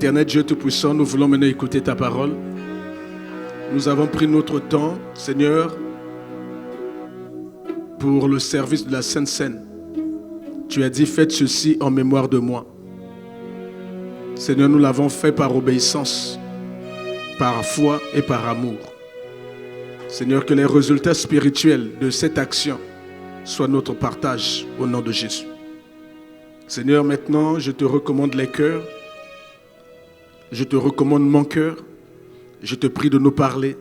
Éternel Dieu Tout-Puissant, nous voulons maintenant écouter ta parole. Nous avons pris notre temps, Seigneur, pour le service de la Sainte Seine. Tu as dit, faites ceci en mémoire de moi. Seigneur, nous l'avons fait par obéissance, par foi et par amour. Seigneur, que les résultats spirituels de cette action soient notre partage au nom de Jésus. Seigneur, maintenant, je te recommande les cœurs. Je te recommande mon cœur. Je te prie de nous parler.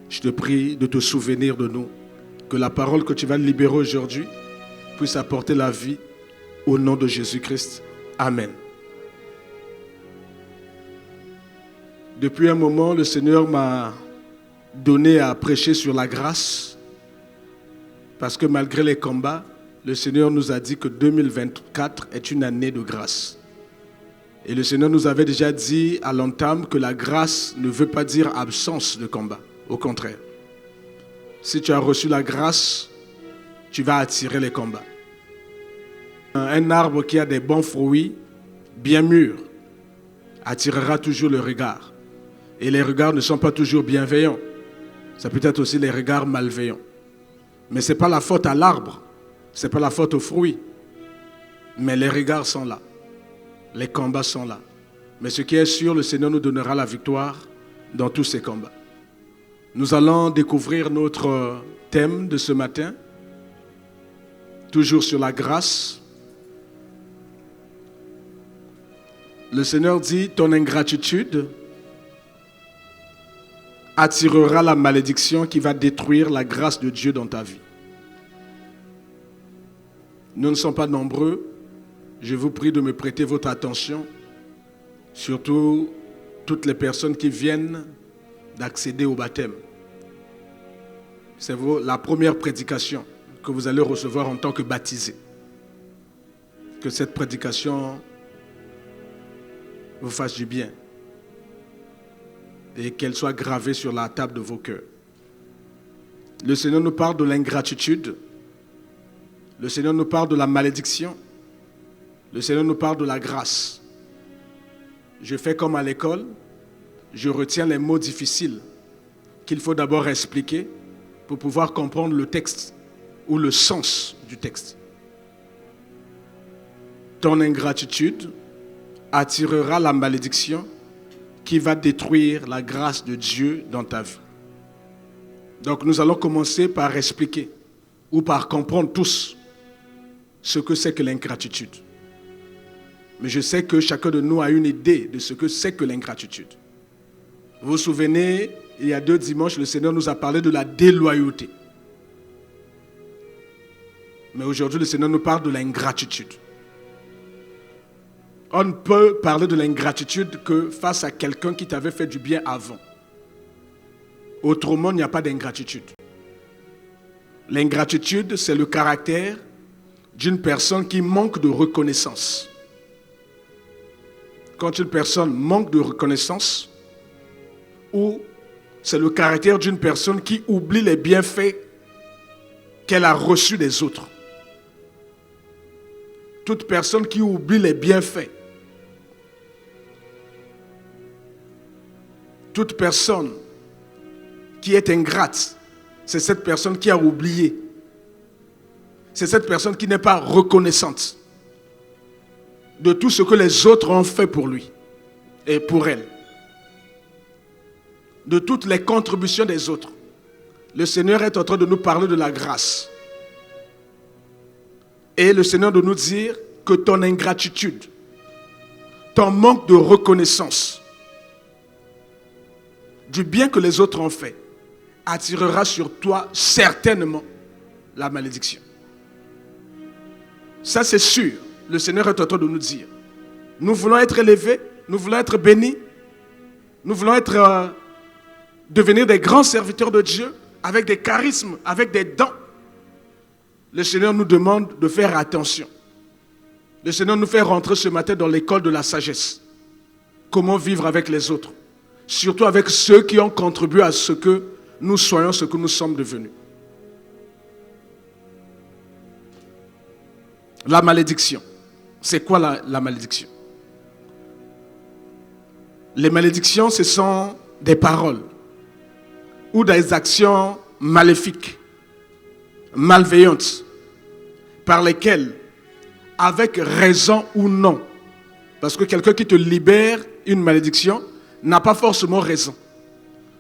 Je te prie de te souvenir de nous. Que la parole que tu vas libérer aujourd'hui puisse apporter la vie au nom de Jésus-Christ. Amen. Depuis un moment, le Seigneur m'a donné à prêcher sur la grâce. Parce que malgré les combats, le Seigneur nous a dit que 2024 est une année de grâce. Et le Seigneur nous avait déjà dit à l'entame que la grâce ne veut pas dire absence de combat. Au contraire. Si tu as reçu la grâce, tu vas attirer les combats. Un arbre qui a des bons fruits, bien mûrs, attirera toujours le regard. Et les regards ne sont pas toujours bienveillants. Ça peut être aussi les regards malveillants. Mais ce n'est pas la faute à l'arbre. Ce n'est pas la faute aux fruits. Mais les regards sont là. Les combats sont là. Mais ce qui est sûr, le Seigneur nous donnera la victoire dans tous ces combats. Nous allons découvrir notre thème de ce matin. Toujours sur la grâce. Le Seigneur dit, ton ingratitude attirera la malédiction qui va détruire la grâce de Dieu dans ta vie. Nous ne sommes pas nombreux. Je vous prie de me prêter votre attention, surtout toutes les personnes qui viennent d'accéder au baptême. C'est la première prédication que vous allez recevoir en tant que baptisé. Que cette prédication vous fasse du bien et qu'elle soit gravée sur la table de vos cœurs. Le Seigneur nous parle de l'ingratitude. Le Seigneur nous parle de la malédiction. Le Seigneur nous parle de la grâce. Je fais comme à l'école, je retiens les mots difficiles qu'il faut d'abord expliquer pour pouvoir comprendre le texte ou le sens du texte. Ton ingratitude attirera la malédiction qui va détruire la grâce de Dieu dans ta vie. Donc nous allons commencer par expliquer ou par comprendre tous ce que c'est que l'ingratitude. Mais je sais que chacun de nous a une idée de ce que c'est que l'ingratitude. Vous vous souvenez, il y a 2 dimanches, le Seigneur nous a parlé de la déloyauté. Mais aujourd'hui, le Seigneur nous parle de l'ingratitude. On ne peut parler de l'ingratitude que face à quelqu'un qui t'avait fait du bien avant. Autrement, il n'y a pas d'ingratitude. L'ingratitude, c'est le caractère d'une personne qui manque de reconnaissance. Quand une personne manque de reconnaissance, ou c'est le caractère d'une personne qui oublie les bienfaits qu'elle a reçus des autres. Toute personne qui oublie les bienfaits, toute personne qui est ingrate, c'est cette personne qui a oublié. C'est cette personne qui n'est pas reconnaissante de tout ce que les autres ont fait pour lui et pour elle. De toutes les contributions des autres. Le Seigneur est en train de nous parler de la grâce. Et le Seigneur de nous dire que ton ingratitude, ton manque de reconnaissance du bien que les autres ont fait, attirera sur toi certainement la malédiction. Ça c'est sûr. Le Seigneur est en train de nous dire. Nous voulons être élevés, nous voulons être bénis, nous voulons devenir des grands serviteurs de Dieu, avec des charismes, avec des dons. Le Seigneur nous demande de faire attention. Le Seigneur nous fait rentrer ce matin dans l'école de la sagesse. Comment vivre avec les autres, surtout avec ceux qui ont contribué à ce que nous soyons ce que nous sommes devenus. La malédiction. C'est quoi la malédiction? Les malédictions, ce sont des paroles ou des actions maléfiques, malveillantes, par lesquelles, avec raison ou non, parce que quelqu'un qui te libère une malédiction n'a pas forcément raison,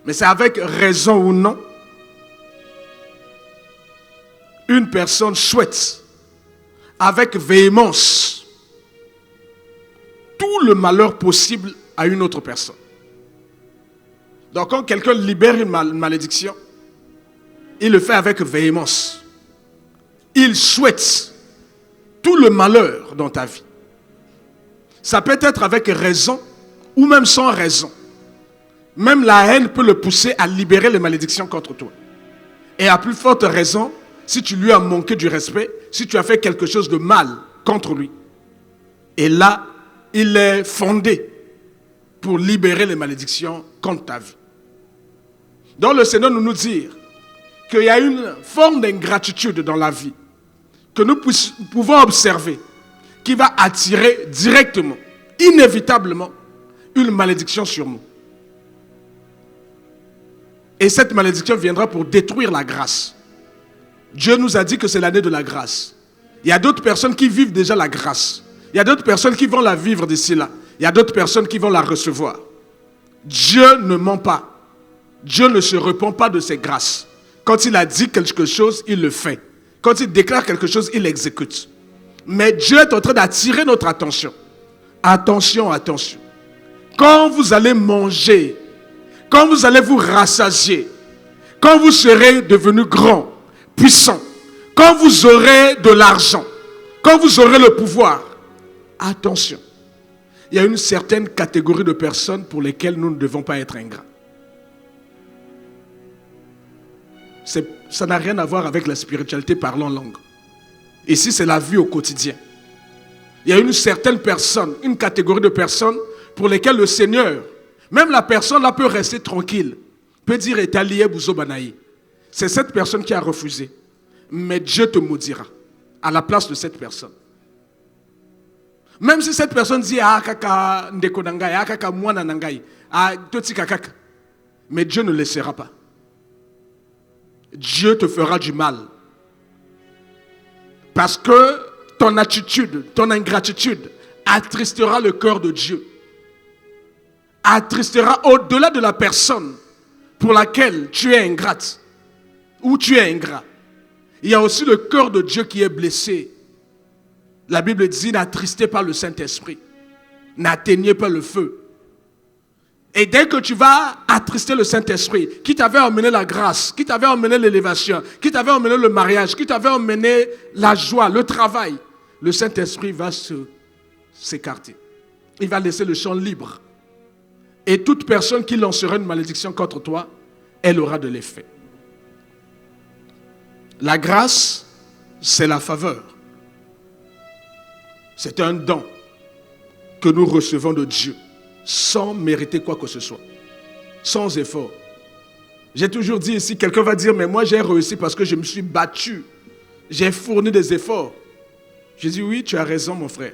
mais c'est avec raison ou non, une personne souhaite, avec véhémence, tout le malheur possible à une autre personne. Donc quand quelqu'un libère une malédiction, il le fait avec véhémence. Il souhaite tout le malheur dans ta vie. Ça peut être avec raison ou même sans raison. Même la haine peut le pousser à libérer les malédictions contre toi. Et à plus forte raison, si tu lui as manqué du respect, si tu as fait quelque chose de mal contre lui. Et là, il est fondé pour libérer les malédictions contre ta vie. Donc le Seigneur nous dit qu'il y a une forme d'ingratitude dans la vie que nous pouvons observer qui va attirer directement, inévitablement, une malédiction sur nous. Et cette malédiction viendra pour détruire la grâce. Dieu nous a dit que c'est l'année de la grâce. Il y a d'autres personnes qui vivent déjà la grâce. Il y a d'autres personnes qui vont la vivre d'ici là. Il y a d'autres personnes qui vont la recevoir. Dieu ne ment pas. Dieu ne se repent pas de ses grâces. Quand il a dit quelque chose, il le fait. Quand il déclare quelque chose, il l'exécute. Mais Dieu est en train d'attirer notre attention. Attention, attention. Quand vous allez manger, quand vous allez vous rassasier, quand vous serez devenu grand, puissant, quand vous aurez de l'argent, quand vous aurez le pouvoir, attention. Il y a une certaine catégorie de personnes pour lesquelles nous ne devons pas être ingrats. Ça n'a rien à voir avec la spiritualité parlant langue. Ici, c'est la vie au quotidien. Il y a une certaine personne, une catégorie de personnes pour lesquelles le Seigneur, même la personne là peut rester tranquille, peut dire Etalié Bouzo Banaï. C'est cette personne qui a refusé. Mais Dieu te maudira à la place de cette personne. Même si cette personne dit ah kaka ndeko nangai, ah kaka mwana nangai, ah toti kaka, mais Dieu ne laissera pas. Dieu te fera du mal. Parce que ton attitude, ton ingratitude attristera le cœur de Dieu. Attristera au-delà de la personne pour laquelle tu es ingrate ou tu es ingrat. Il y a aussi le cœur de Dieu qui est blessé. La Bible dit, n'attristez pas le Saint-Esprit. N'atteignez pas le feu. Et dès que tu vas attrister le Saint-Esprit, qui t'avait emmené la grâce, qui t'avait emmené l'élévation, qui t'avait emmené le mariage, qui t'avait emmené la joie, le travail, le Saint-Esprit va s'écarter. Il va laisser le champ libre. Et toute personne qui lancera une malédiction contre toi, elle aura de l'effet. La grâce, c'est la faveur. C'est un don que nous recevons de Dieu, sans mériter quoi que ce soit, sans effort. J'ai toujours dit ici, quelqu'un va dire, mais moi j'ai réussi parce que je me suis battu, j'ai fourni des efforts. Je dis, oui, tu as raison mon frère.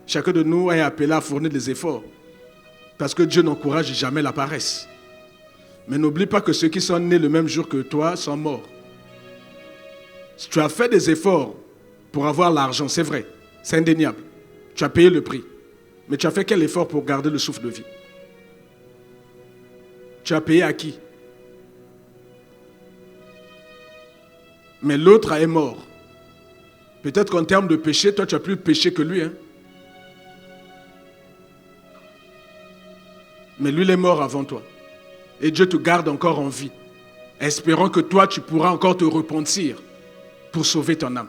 Chacun de nous est appelé à fournir des efforts, parce que Dieu n'encourage jamais la paresse. Mais n'oublie pas que ceux qui sont nés le même jour que toi sont morts. Si tu as fait des efforts pour avoir l'argent, c'est vrai, c'est indéniable. Tu as payé le prix. Mais tu as fait quel effort pour garder le souffle de vie? Tu as payé à qui? Mais l'autre est mort. Peut-être qu'en termes de péché, toi tu as plus péché que lui. Hein? Mais lui, il est mort avant toi. Et Dieu te garde encore en vie. Espérant que toi, tu pourras encore te repentir pour sauver ton âme.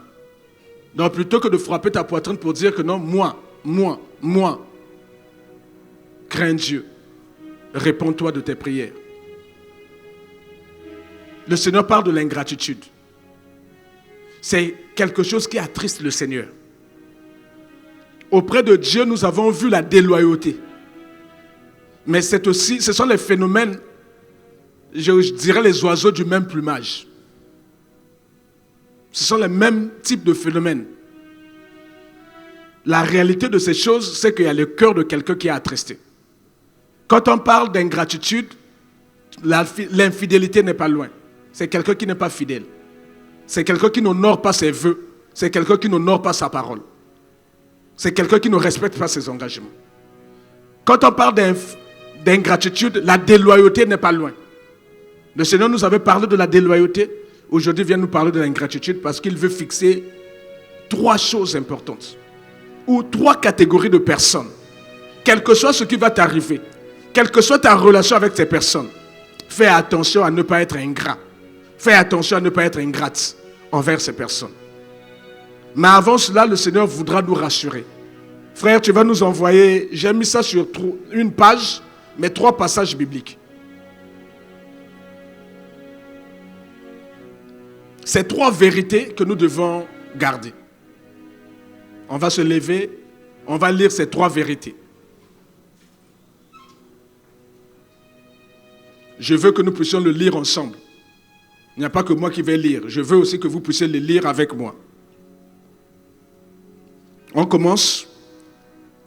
Donc plutôt que de frapper ta poitrine pour dire que non, moi, crains Dieu. Réponds-toi de tes prières. Le Seigneur parle de l'ingratitude. C'est quelque chose qui attriste le Seigneur. Auprès de Dieu, nous avons vu la déloyauté. Mais c'est aussi, ce sont les phénomènes, je dirais les oiseaux du même plumage. Ce sont les mêmes types de phénomènes. La réalité de ces choses, c'est qu'il y a le cœur de quelqu'un qui est attristé. Quand on parle d'ingratitude, l'infidélité n'est pas loin. C'est quelqu'un qui n'est pas fidèle. C'est quelqu'un qui n'honore pas ses vœux. C'est quelqu'un qui n'honore pas sa parole. C'est quelqu'un qui ne respecte pas ses engagements. Quand on parle d'ingratitude, la déloyauté n'est pas loin. Le Seigneur nous avait parlé de la déloyauté. Aujourd'hui, il vient nous parler de l'ingratitude parce qu'il veut fixer 3 choses importantes ou 3 catégories de personnes. Quel que soit ce qui va t'arriver, quelle que soit ta relation avec ces personnes, fais attention à ne pas être ingrat. Fais attention à ne pas être ingrate envers ces personnes. Mais avant cela, le Seigneur voudra nous rassurer. Frère, tu vas nous envoyer, j'ai mis ça sur une page, mais 3 passages bibliques. C'est 3 vérités que nous devons garder. On va se lever, on va lire ces 3 vérités. Je veux que nous puissions le lire ensemble. Il n'y a pas que moi qui vais lire. Je veux aussi que vous puissiez le lire avec moi. On commence.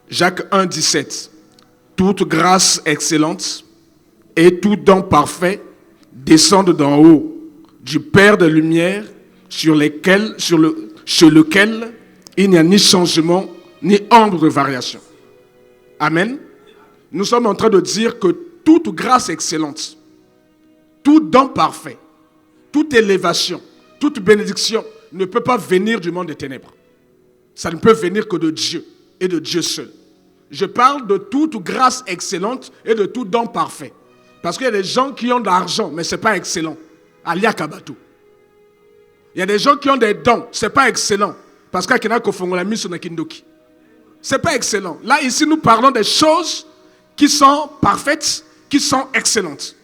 Jacques 1, 17. Toute grâce excellente et tout don parfait descendent d'en haut, du Père de lumière, sur lequel il n'y a ni changement, ni ombre de variation. Amen. Nous sommes en train de dire que toute grâce excellente, tout don parfait, toute élévation, toute bénédiction ne peut pas venir du monde des ténèbres. Ça ne peut venir que de Dieu et de Dieu seul. Je parle de toute grâce excellente et de tout don parfait. Parce qu'il y a des gens qui ont de l'argent, mais ce n'est pas excellent. Alia Kabatou. Il y a des gens qui ont des dons, ce n'est pas excellent. Parce qu'il y a ce n'est pas excellent. Là, ici, nous parlons des choses qui sont parfaites, qui sont excellentes.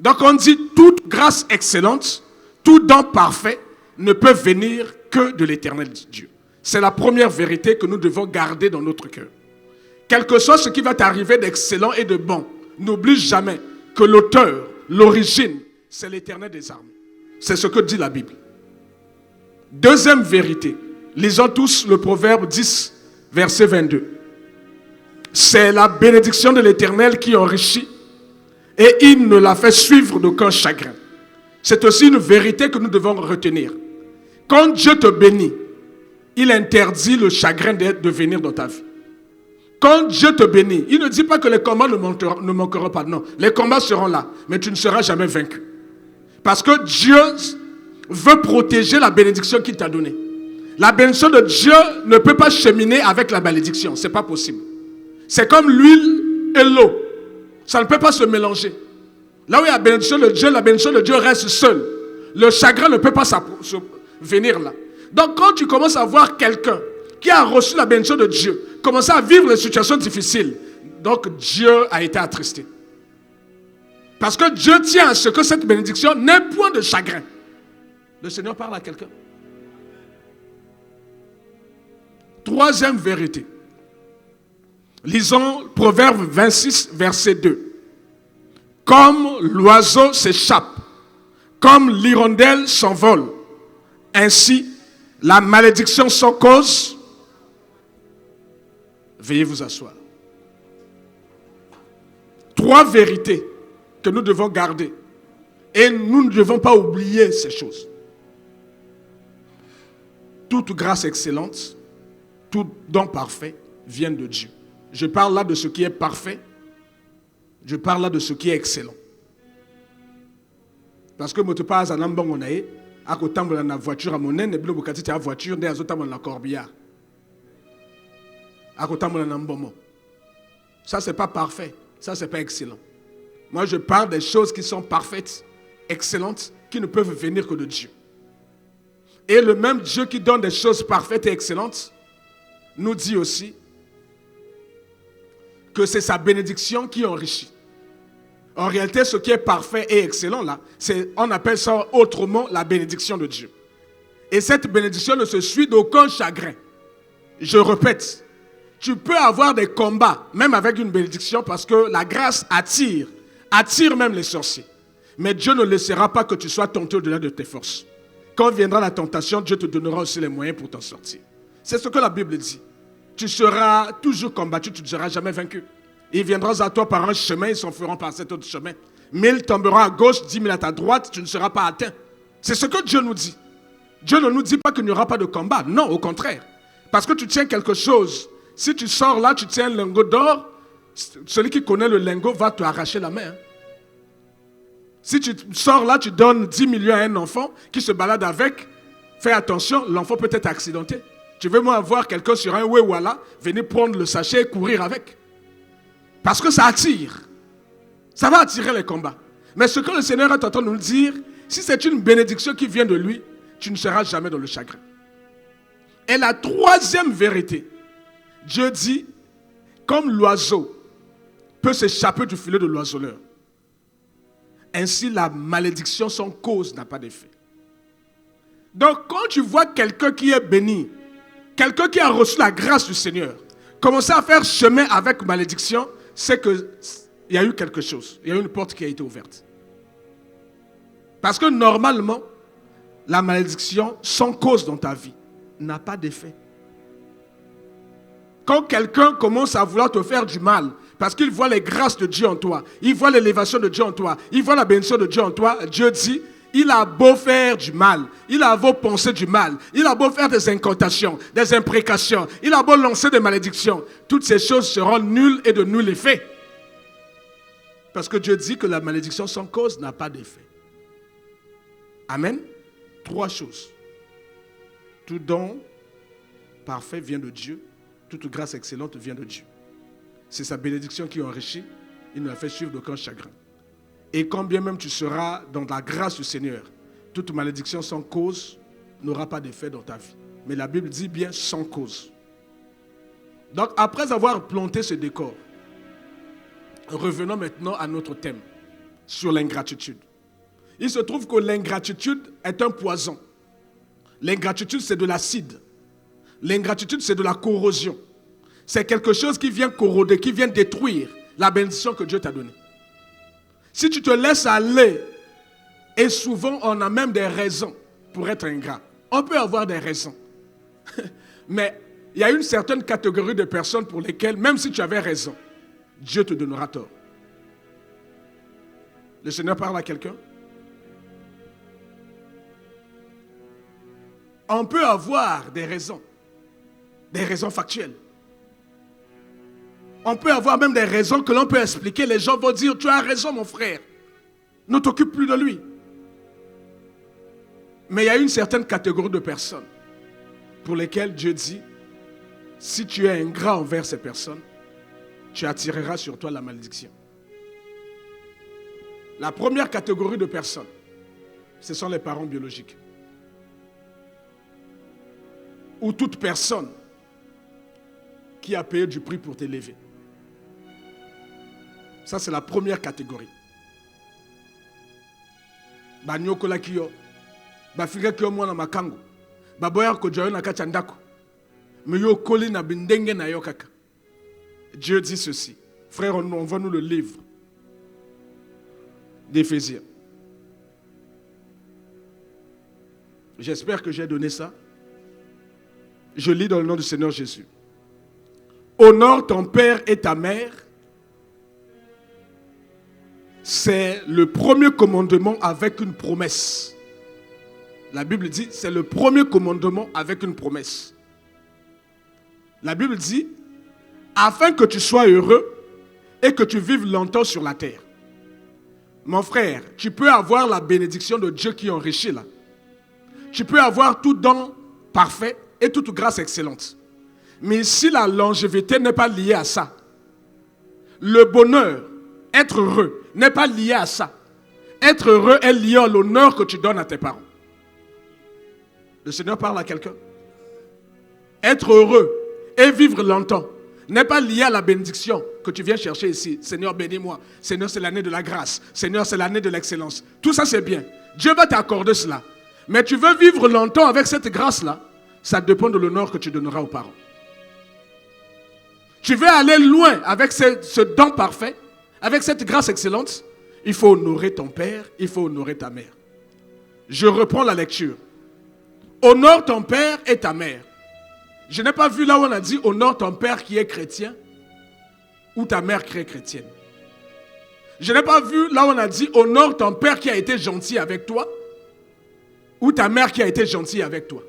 Donc, on dit toute grâce excellente, tout don parfait ne peut venir que de l'éternel Dieu. C'est la première vérité que nous devons garder dans notre cœur. Quel que soit ce qui va t'arriver d'excellent et de bon, n'oublie jamais que l'auteur, l'origine, c'est l'Éternel des armées. C'est ce que dit la Bible. Deuxième vérité, lisons tous le Proverbe 10, verset 22. C'est la bénédiction de l'Éternel qui enrichit et il ne la fait suivre d'aucun chagrin. C'est aussi une vérité que nous devons retenir. Quand Dieu te bénit, il interdit le chagrin de venir dans ta vie. Quand Dieu te bénit, il ne dit pas que les combats ne manqueront pas. Non, les combats seront là, mais tu ne seras jamais vaincu. Parce que Dieu veut protéger la bénédiction qu'il t'a donnée. La bénédiction de Dieu ne peut pas cheminer avec la malédiction. Ce n'est pas possible. C'est comme l'huile et l'eau. Ça ne peut pas se mélanger. Là où il y a la bénédiction de Dieu reste seule. Le chagrin ne peut pas venir là. Donc quand tu commences à voir quelqu'un qui a reçu la bénédiction de Dieu, commencer à vivre les situations difficiles, donc Dieu a été attristé. Parce que Dieu tient à ce que cette bénédiction n'ait point de chagrin. Le Seigneur parle à quelqu'un. Troisième vérité. Lisons Proverbe 26, verset 2. Comme l'oiseau s'échappe, comme l'hirondelle s'envole, ainsi la malédiction sans cause. Veuillez vous asseoir. 3 vérités que nous devons garder. Et nous ne devons pas oublier ces choses. Toute grâce excellente, tout don parfait vient de Dieu. Je parle là de ce qui est parfait. Je parle là de ce qui est excellent. Parce que je ne sais pas si je suis à côté de la voiture à mon nez, et puis la voiture de la corbillard. À côté de la nambomo. Ça, ce n'est pas parfait. Ça, ce n'est pas excellent. Moi, je parle des choses qui sont parfaites, excellentes, qui ne peuvent venir que de Dieu. Et le même Dieu qui donne des choses parfaites et excellentes nous dit aussi que c'est sa bénédiction qui enrichit. En réalité, ce qui est parfait et excellent là, on appelle ça autrement la bénédiction de Dieu. Et cette bénédiction ne se suit d'aucun chagrin. Je répète, tu peux avoir des combats, même avec une bénédiction, parce que la grâce attire même les sorciers. Mais Dieu ne laissera pas que tu sois tenté au-delà de tes forces. Quand viendra la tentation, Dieu te donnera aussi les moyens pour t'en sortir. C'est ce que la Bible dit. Tu seras toujours combattu, tu ne seras jamais vaincu. Ils viendront à toi par un chemin, ils s'enfuiront par cet autre chemin. 1000 tomberont à gauche, 10 000 à ta droite, tu ne seras pas atteint. C'est ce que Dieu nous dit. Dieu ne nous dit pas qu'il n'y aura pas de combat. Non, au contraire. Parce que tu tiens quelque chose. Si tu sors là, tu tiens un lingot d'or, celui qui connaît le lingot va te arracher la main. Si tu sors là, tu donnes 10 millions à un enfant qui se balade avec, fais attention, l'enfant peut être accidenté. Tu veux moi avoir quelqu'un sur un Wewala, venir prendre le sachet et courir avec. Parce que ça attire. Ça va attirer les combats. Mais ce que le Seigneur est en train de nous dire, si c'est une bénédiction qui vient de lui, tu ne seras jamais dans le chagrin. Et la troisième vérité, Dieu dit, comme l'oiseau peut s'échapper du filet de l'oiseleur, ainsi la malédiction sans cause n'a pas d'effet. Donc quand tu vois quelqu'un qui est béni, quelqu'un qui a reçu la grâce du Seigneur, commencer à faire chemin avec malédiction, c'est qu'il y a eu quelque chose. Il y a eu une porte qui a été ouverte. Parce que normalement, la malédiction sans cause dans ta vie n'a pas d'effet. Quand quelqu'un commence à vouloir te faire du mal, parce qu'il voit les grâces de Dieu en toi, il voit l'élévation de Dieu en toi, il voit la bénédiction de Dieu en toi, Dieu dit, il a beau faire du mal, il a beau penser du mal, il a beau faire des incantations, des imprécations, il a beau lancer des malédictions, toutes ces choses seront nulles et de nul effet. Parce que Dieu dit que la malédiction sans cause n'a pas d'effet. Amen. 3 choses. Tout don parfait vient de Dieu. Toute grâce excellente vient de Dieu. C'est sa bénédiction qui enrichit. Il ne la fait suivre d'aucun chagrin. Et quand bien même tu seras dans la grâce du Seigneur, toute malédiction sans cause n'aura pas d'effet dans ta vie. Mais la Bible dit bien sans cause. Donc après avoir planté ce décor, revenons maintenant à notre thème sur l'ingratitude. Il se trouve que l'ingratitude est un poison. L'ingratitude, c'est de l'acide. L'ingratitude, c'est de la corrosion. C'est quelque chose qui vient corroder, qui vient détruire la bénédiction que Dieu t'a donnée. Si tu te laisses aller, et souvent on a même des raisons pour être ingrat. On peut avoir des raisons. Mais il y a une certaine catégorie de personnes pour lesquelles, même si tu avais raison, Dieu te donnera tort. Le Seigneur parle à quelqu'un. On peut avoir des raisons factuelles. On peut avoir même des raisons que l'on peut expliquer. Les gens vont dire, tu as raison mon frère, ne t'occupe plus de lui. Mais il y a une certaine catégorie de personnes pour lesquelles Dieu dit, si tu es ingrat envers ces personnes, tu attireras sur toi la malédiction. La première catégorie de personnes, ce sont les parents biologiques. Ou toute personne qui a payé du prix pour t'élever. Ça, c'est la première catégorie. Banyokola kiyo, bafika kiyo mwana makango, baboya kojayo na kachandako, meyo koli na bindenge na yo kaka. Dieu dit ceci. Frère, on va nous le livre d'Éphésiens. J'espère que j'ai donné ça. Je lis dans le nom du Seigneur Jésus. Honore ton père et ta mère. C'est le premier commandement avec une promesse. La Bible dit, c'est le premier commandement avec une promesse. La Bible dit, afin que tu sois heureux et que tu vives longtemps sur la terre. Mon frère, tu peux avoir la bénédiction de Dieu qui enrichit là. Tu peux avoir tout don parfait et toute grâce excellente. Mais si la longévité n'est pas liée à ça, le bonheur, être heureux, n'est pas lié à ça. Être heureux est lié à l'honneur que tu donnes à tes parents. Le Seigneur parle à quelqu'un. Être heureux et vivre longtemps n'est pas lié à la bénédiction que tu viens chercher ici. Seigneur, bénis-moi. Seigneur, c'est l'année de la grâce. Seigneur, c'est l'année de l'excellence. Tout ça, c'est bien. Dieu va t'accorder cela. Mais tu veux vivre longtemps avec cette grâce-là, ça dépend de l'honneur que tu donneras aux parents. Tu veux aller loin avec ce don parfait, avec cette grâce excellente, il faut honorer ton père, il faut honorer ta mère. Je reprends la lecture. Honore ton père et ta mère. Je n'ai pas vu là où on a dit honore ton père qui est chrétien ou ta mère qui est chrétienne. Je n'ai pas vu là où on a dit honore ton père qui a été gentil avec toi ou ta mère qui a été gentille avec toi.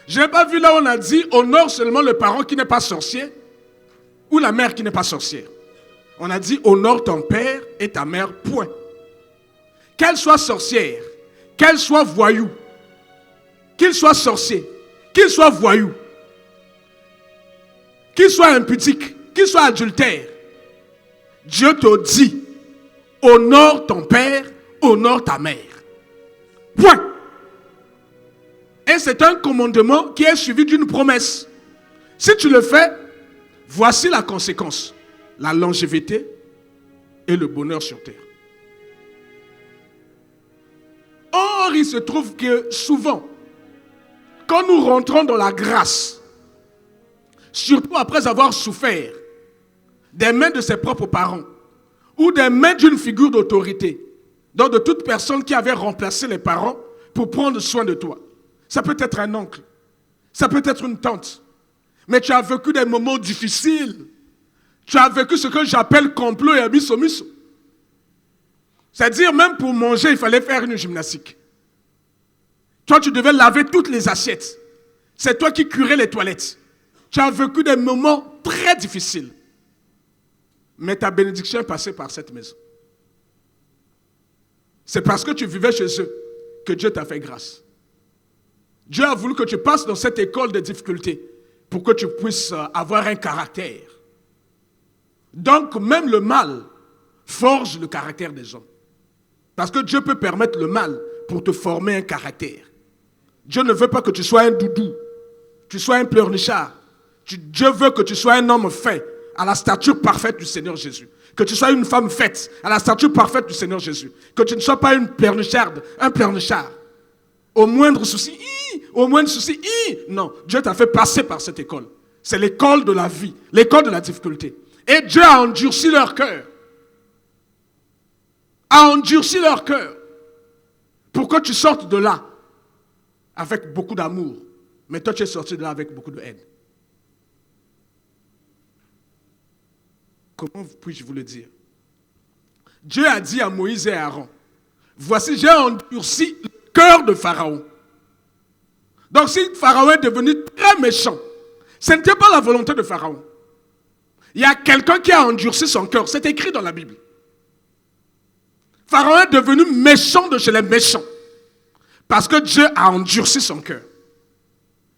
Je n'ai pas vu là où on a dit honore seulement le parent qui n'est pas sorcier ou la mère qui n'est pas sorcière. On a dit honore ton père et ta mère, point. Qu'elle soit sorcière, qu'elle soit voyou, qu'il soit sorcier, qu'il soit voyou, qu'il soit impudique, qu'il soit adultère, Dieu te dit, honore ton père, honore ta mère. Point. Et c'est un commandement qui est suivi d'une promesse. Si tu le fais, voici la conséquence. La longévité et le bonheur sur terre. Or, il se trouve que souvent, quand nous rentrons dans la grâce, surtout après avoir souffert des mains de ses propres parents ou des mains d'une figure d'autorité, donc de toute personne qui avait remplacé les parents pour prendre soin de toi. Ça peut être un oncle, ça peut être une tante, mais tu as vécu des moments difficiles. Tu as vécu ce que j'appelle complot et abisso-misso. C'est-à-dire, même pour manger, il fallait faire une gymnastique. Toi, tu devais laver toutes les assiettes. C'est toi qui curais les toilettes. Tu as vécu des moments très difficiles. Mais ta bénédiction est passée par cette maison. C'est parce que tu vivais chez eux que Dieu t'a fait grâce. Dieu a voulu que tu passes dans cette école de difficultés pour que tu puisses avoir un caractère. Donc, même le mal forge le caractère des hommes. Parce que Dieu peut permettre le mal pour te former un caractère. Dieu ne veut pas que tu sois un doudou, tu sois un pleurnichard. Dieu veut que tu sois un homme fait à la stature parfaite du Seigneur Jésus. Que tu sois une femme faite à la stature parfaite du Seigneur Jésus. Que tu ne sois pas une pleurnicharde, un pleurnichard. Au moindre souci, non, Dieu t'a fait passer par cette école. C'est l'école de la vie, l'école de la difficulté. Et Dieu a endurci leur cœur. A endurci leur cœur. Pour que tu sortes de là avec beaucoup d'amour. Mais toi, tu es sorti de là avec beaucoup de haine. Comment puis-je vous le dire? Dieu a dit à Moïse et à Aaron, voici, j'ai endurci le cœur de Pharaon. Donc si Pharaon est devenu très méchant, ce n'était pas la volonté de Pharaon. Il y a quelqu'un qui a endurci son cœur. C'est écrit dans la Bible. Pharaon est devenu méchant de chez les méchants. Parce que Dieu a endurci son cœur.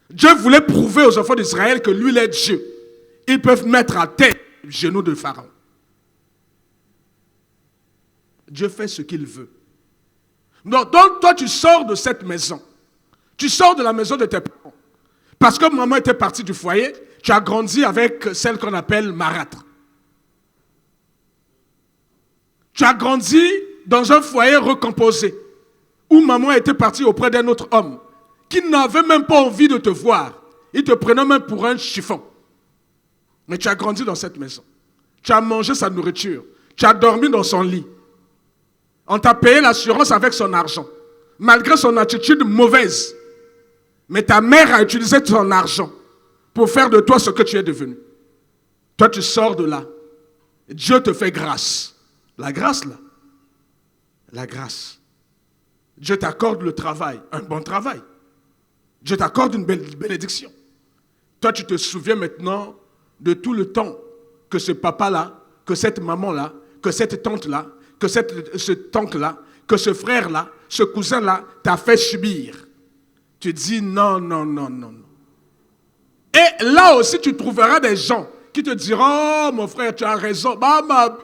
Dieu voulait prouver aux enfants d'Israël que lui, il est Dieu. Ils peuvent mettre à terre le genou de Pharaon. Dieu fait ce qu'il veut. Donc toi, tu sors de cette maison. Tu sors de la maison de tes parents. Parce que maman était partie du foyer, tu as grandi avec celle qu'on appelle marâtre. Tu as grandi dans un foyer recomposé, où maman était partie auprès d'un autre homme, qui n'avait même pas envie de te voir. Il te prenait même pour un chiffon. Mais tu as grandi dans cette maison. Tu as mangé sa nourriture. Tu as dormi dans son lit. On t'a payé l'assurance avec son argent. Malgré son attitude mauvaise. Mais ta mère a utilisé ton argent pour faire de toi ce que tu es devenu. Toi, tu sors de là. Dieu te fait grâce. La grâce, là. La grâce. Dieu t'accorde le travail, un bon travail. Dieu t'accorde une belle bénédiction. Toi, tu te souviens maintenant de tout le temps que ce papa-là, que cette maman-là, que cette tante-là, que cet oncle-là, que ce frère-là, ce cousin-là t'a fait subir. Tu dis non, non, non, non, non. Et là aussi, tu trouveras des gens qui te diront, oh mon frère, tu as raison. Bah, frère,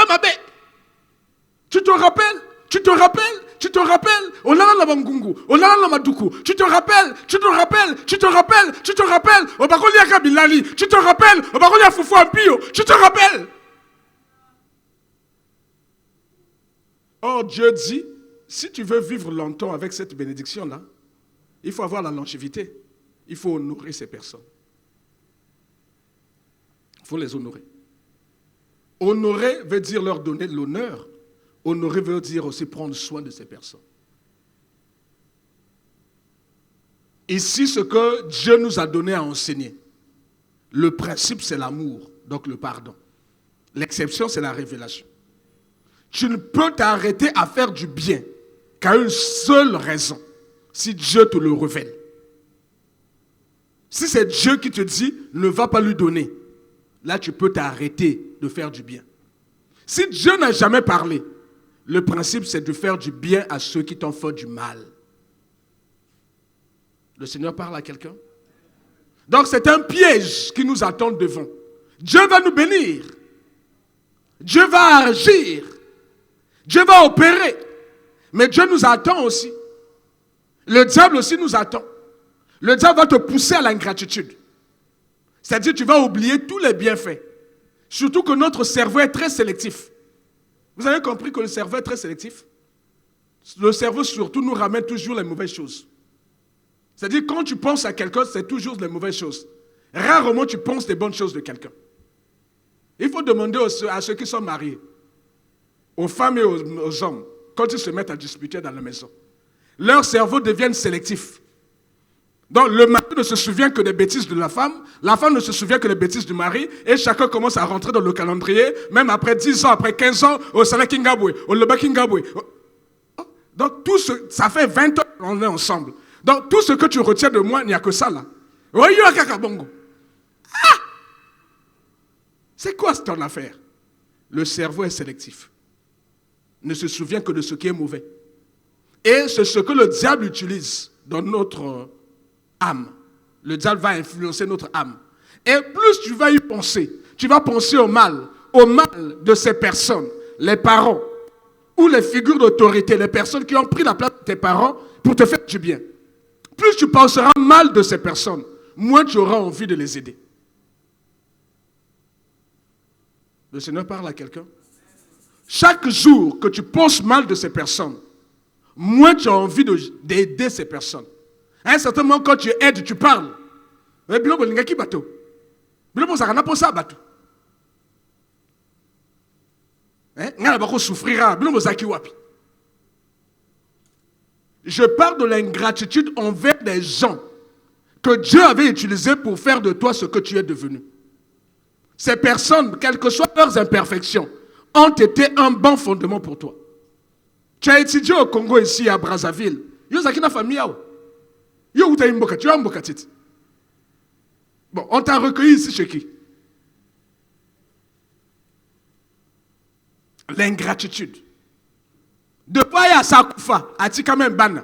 ma bête. Tu te rappelles? Tu te rappelles? Tu te rappelles? Olala la bangungu, olala la maduku. Tu te rappelles? Tu te rappelles? Tu te rappelles? Tu te rappelles? Obakolia kabilali. Tu te rappelles? Obakolia fufu ampio. Tu te rappelles? Or Dieu dit, si tu veux vivre longtemps avec cette bénédiction-là, il faut avoir la longévité. Il faut honorer ces personnes. Il faut les honorer. Honorer veut dire leur donner de l'honneur. Honorer veut dire aussi prendre soin de ces personnes. Ici, ce que Dieu nous a donné à enseigner, Le principe, c'est l'amour, donc le pardon. L'exception, c'est la révélation. Tu ne peux t'arrêter à faire du bien qu'à une seule raison, si Dieu te le révèle. Si c'est Dieu qui te dit, ne va pas lui donner, là tu peux t'arrêter de faire du bien. Si Dieu n'a jamais parlé, le principe c'est de faire du bien à ceux qui t'ont fait du mal. Le Seigneur parle à quelqu'un? Donc c'est un piège qui nous attend devant. Dieu va nous bénir. Dieu va agir. Dieu va opérer. Mais Dieu nous attend aussi. Le diable aussi nous attend. Le diable va te pousser à l'ingratitude. C'est-à-dire tu vas oublier tous les bienfaits. Surtout que notre cerveau est très sélectif. Vous avez compris que le cerveau est très sélectif? Le cerveau surtout nous ramène toujours les mauvaises choses. C'est-à-dire quand tu penses à quelqu'un, c'est toujours les mauvaises choses. Rarement tu penses des bonnes choses de quelqu'un. Il faut demander à ceux qui sont mariés, aux femmes et aux hommes, quand ils se mettent à disputer dans la maison, leur cerveau devient sélectif. Donc le mari ne se souvient que des bêtises de la femme ne se souvient que des bêtises du mari, et chacun commence à rentrer dans le calendrier, même après 10 ans, après 15 ans, au Sana Kingabwe, au Leba Kingabwe. Donc tout ça fait 20 ans qu'on est ensemble. Donc tout ce que tu retiens de moi, il n'y a que ça là. C'est quoi ton affaire? Le cerveau est sélectif. Ne se souvient que de ce qui est mauvais. Et c'est ce que le diable utilise dans notre âme. Le diable va influencer notre âme. Et plus tu vas y penser, tu vas penser au mal de ces personnes, les parents, ou les figures d'autorité, les personnes qui ont pris la place de tes parents pour te faire du bien. Plus tu penseras mal de ces personnes, moins tu auras envie de les aider. Le Seigneur parle à quelqu'un. Chaque jour que tu penses mal de ces personnes, moins tu as envie d'aider ces personnes. À un certain moment, quand tu aides, tu parles. Je parle de l'ingratitude envers des gens que Dieu avait utilisés pour faire de toi ce que tu es devenu. Ces personnes, quelles que soient leurs imperfections, ont été un bon fondement pour toi. Tu as étudié au Congo ici, à Brazzaville. Bon, on t'a recueilli ici chez qui? L'ingratitude. De Paya à Sakoufa, à Tikamen Bana.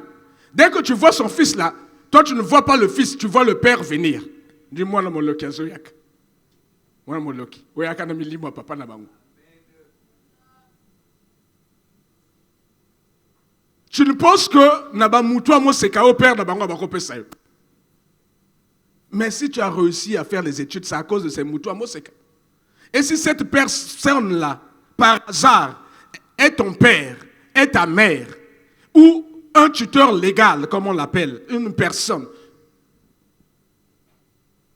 Dès que tu vois son fils là, toi tu ne vois pas le fils, tu vois le père venir. Dis-moi là mon loki azoyak. Moi mon loki. Oyaka na milimo papa na bango. Tu ne penses que Naba Moutoua Moseka au père Nabango Abako Sayo. Mais si tu as réussi à faire les études, c'est à cause de ces Moutoua Moseka. Et si cette personne-là, par hasard, est ton père, est ta mère, ou un tuteur légal, comme on l'appelle, une personne,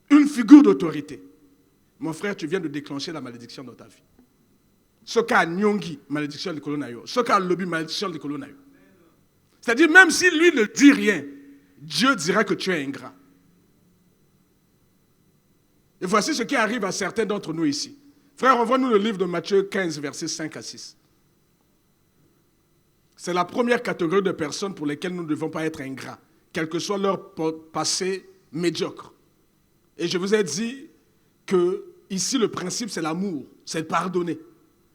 une figure d'autorité, mon frère, tu viens de déclencher la malédiction dans ta vie. Soka Nyongi, malédiction de Kolonayo. Soka Lobi, malédiction de Kolonayo. C'est-à-dire, même si lui ne dit rien, Dieu dira que tu es ingrat. Et voici ce qui arrive à certains d'entre nous ici. Frère, envoie-nous le livre de Matthieu 15, versets 5 à 6. C'est la première catégorie de personnes pour lesquelles nous ne devons pas être ingrats, quel que soit leur passé médiocre. Et je vous ai dit que ici, le principe, c'est l'amour, c'est de pardonner.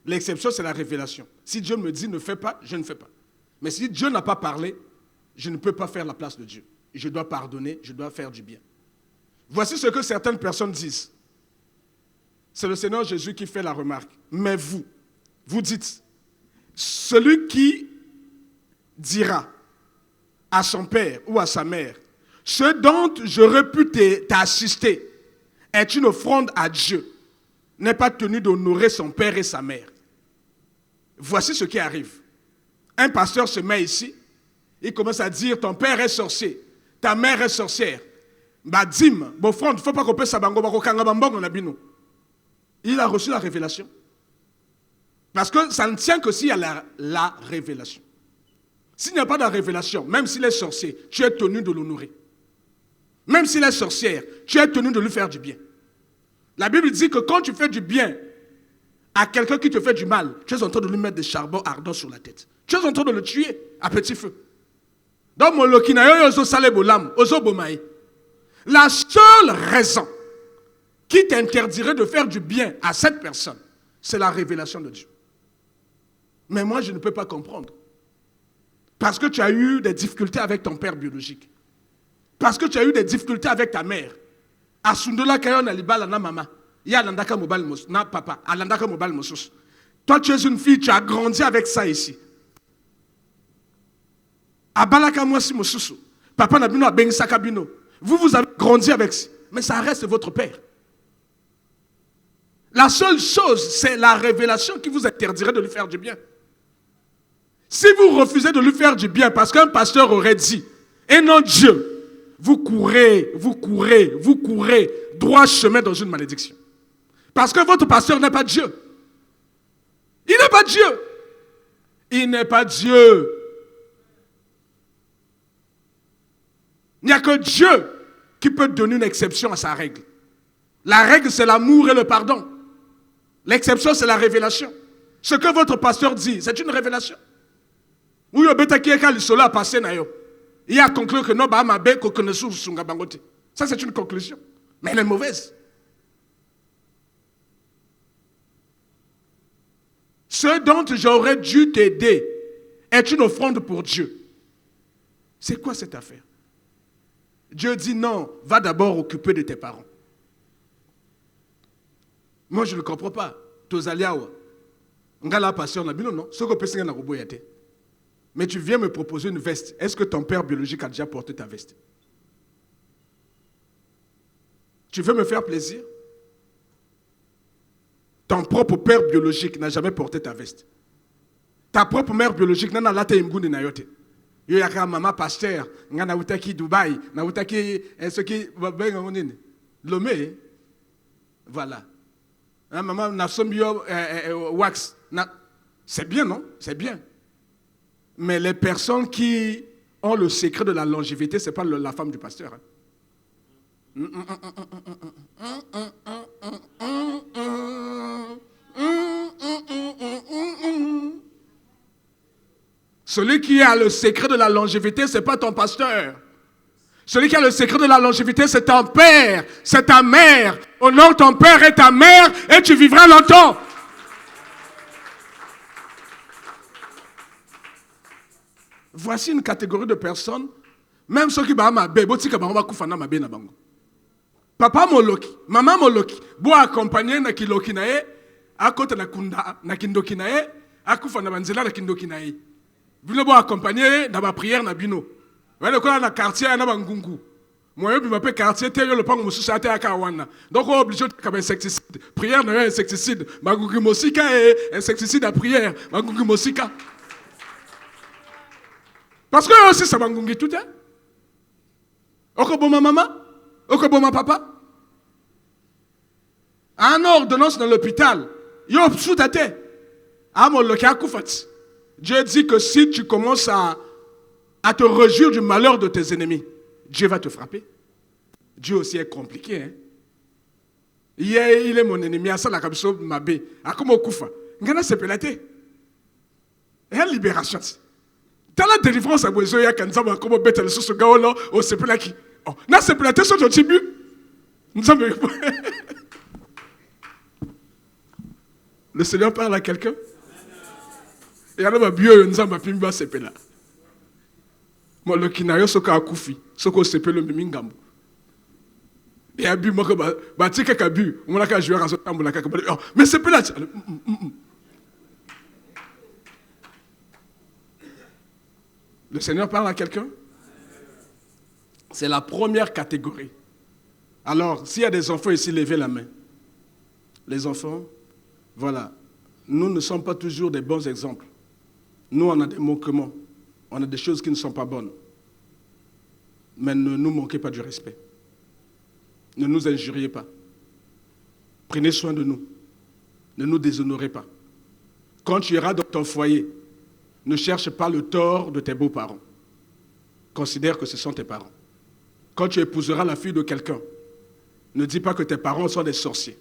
L'exception, c'est la révélation. Si Dieu me dit ne fais pas, je ne fais pas. Mais si Dieu n'a pas parlé, je ne peux pas faire la place de Dieu. Je dois pardonner, je dois faire du bien. Voici ce que certaines personnes disent. C'est le Seigneur Jésus qui fait la remarque. Mais vous dites, celui qui dira à son père ou à sa mère, ce dont j'aurais pu t'assister est une offrande à Dieu, n'est pas tenu d'honorer son père et sa mère. Voici ce qui arrive. Un pasteur se met ici, il commence à dire, ton père est sorcier, ta mère est sorcière. Badim, il ne faut pas qu'on puisse il a reçu la révélation. Parce que ça ne tient que s'il y a la révélation. S'il n'y a pas de révélation, même s'il est sorcier, tu es tenu de l'honorer. Même s'il est sorcière, tu es tenu de lui faire du bien. La Bible dit que quand tu fais du bien à quelqu'un qui te fait du mal, tu es en train de lui mettre des charbons ardents sur la tête. Tu es en train de le tuer à petit feu. Donc, la seule raison qui t'interdirait de faire du bien à cette personne, c'est la révélation de Dieu. Mais moi, je ne peux pas comprendre. Parce que tu as eu des difficultés avec ton père biologique. Parce que tu as eu des difficultés avec ta mère. Asundola kayon alibala na mama. Ya alandaka mobile mos na papa. Alandaka mobile mosus. Toi, tu es une fille, tu as grandi avec ça ici. Abalaka mwasi mosusu. Papa na bino abengsaka bino. Vous avez grandi avec ça. Mais ça reste votre père. La seule chose, c'est la révélation qui vous interdirait de lui faire du bien. Si vous refusez de lui faire du bien parce qu'un pasteur aurait dit, et non Dieu, vous courez droit chemin dans une malédiction. Parce que votre pasteur n'est pas Dieu. Il n'est pas Dieu. Il n'est pas Dieu. Il n'y a que Dieu qui peut donner une exception à sa règle. La règle, c'est l'amour et le pardon. L'exception, c'est la révélation. Ce que votre pasteur dit, c'est une révélation. Il a conclu que non, ça c'est une conclusion. Mais elle est mauvaise. Ce dont j'aurais dû t'aider est une offrande pour Dieu. C'est quoi cette affaire? Dieu dit non, va d'abord occuper de tes parents. Moi je ne comprends pas. Mais tu viens me proposer une veste. Est-ce que ton père biologique a déjà porté ta veste? Tu veux me faire plaisir? Ton propre père biologique n'a jamais porté ta veste. Ta propre mère biologique n'a pas été imguni na yote. Yo yaka maman pasteur, nga na utaki Dubaï, na utaki ce qui benga monene. Lomé. Voilà. Maman na sombio wax. C'est bien, non? C'est bien. Mais les personnes qui ont le secret de la longévité, ce n'est pas la femme du pasteur. Celui qui a le secret de la longévité, ce n'est pas ton pasteur. Celui qui a le secret de la longévité, c'est ton père, c'est ta mère. Honore ton père et ta mère et tu vivras longtemps. Voici une catégorie de personnes, même ceux qui ont ma bébé, papa moloki, maman moloki, bo accompagner na kiloki nae, à côté na kunda, na kindoki nae, akufa na banzela na kindoki nae. Bino bo accompagner na ba prière na bino. Wale ko na quartier na bangungu. Moi bi m'appelle quartier te yo le pango mususu ate aka wana. Donc on obligé de comme insecticide. Prière na insecticide, magungu mosika et insecticide à prière, magungu mosika. Parce que aussi ça bangungi tout hein. Oko ma maman, oko ma papa. Un ordonnance dans l'hôpital, yo sous ta tête. Dieu dit que si tu commences à te réjouir du malheur de tes ennemis, Dieu va te frapper. Dieu aussi est compliqué. Hein? Il est mon ennemi. À ça, la kabso mabé. À comment koufa. Ngana se pelate. Et la libération. Dans la délivrance à besoin, il y a quand ça comment bête le sous gaolo au se pelaki. Oh, na se pelate sur ton tibu. Nous avons. Le Seigneur parle à quelqu'un. Et alors, nous avons pimba se pela. Moi, le kinayo soka akufi, soko se pelo mimingambo. Et abi moi que batika kabu, on a qu'à jouer à ce temps là mais c'est pela. Le Seigneur parle à quelqu'un. C'est la première catégorie. Alors, s'il y a des enfants ici, levez la main. Les enfants, voilà. Nous ne sommes pas toujours des bons exemples. Nous, on a des manquements. On a des choses qui ne sont pas bonnes. Mais ne nous manquez pas du respect. Ne nous injuriez pas. Prenez soin de nous. Ne nous déshonorez pas. Quand tu iras dans ton foyer, ne cherche pas le tort de tes beaux-parents. Considère que ce sont tes parents. Quand tu épouseras la fille de quelqu'un, ne dis pas que tes parents sont des sorciers.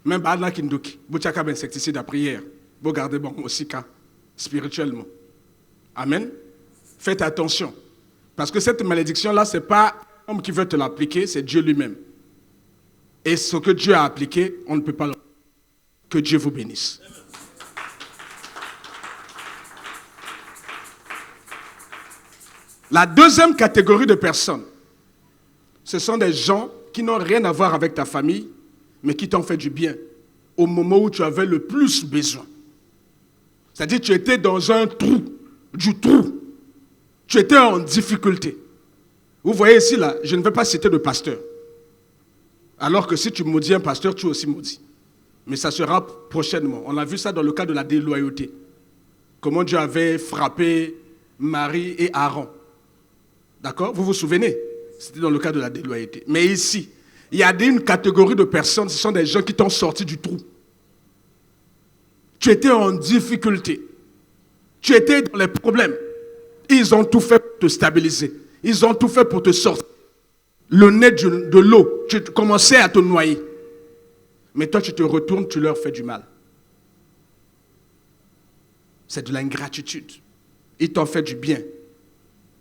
Même Bala Kindoki, Bouchaka insecticide à prière. Vous gardez bon aussi spirituellement. Amen. Faites attention. Parce que cette malédiction-là, ce n'est pas l'homme qui veut te l'appliquer, c'est Dieu lui-même. Et ce que Dieu a appliqué, on ne peut pas le... Que Dieu vous bénisse. La deuxième catégorie de personnes, ce sont des gens qui n'ont rien à voir avec ta famille, mais qui t'ont fait du bien au moment où tu avais le plus besoin. C'est-à-dire que tu étais dans un trou, du trou. Tu étais en difficulté. Vous voyez ici, là, je ne vais pas citer de pasteur. Alors que si tu maudis un pasteur, tu es aussi maudit. Mais ça sera prochainement. On a vu ça dans le cas de la déloyauté. Comment Dieu avait frappé Marie et Aaron. D'accord? Vous vous souvenez? C'était dans le cas de la déloyauté. Mais ici, il y a une catégorie de personnes, ce sont des gens qui t'ont sorti du trou. Tu étais en difficulté. Tu étais dans les problèmes. Ils ont tout fait pour te stabiliser. Ils ont tout fait pour te sortir. Le nez de l'eau, tu commençais à te noyer. Mais toi, tu te retournes, tu leur fais du mal. C'est de l'ingratitude. Ils t'ont fait du bien.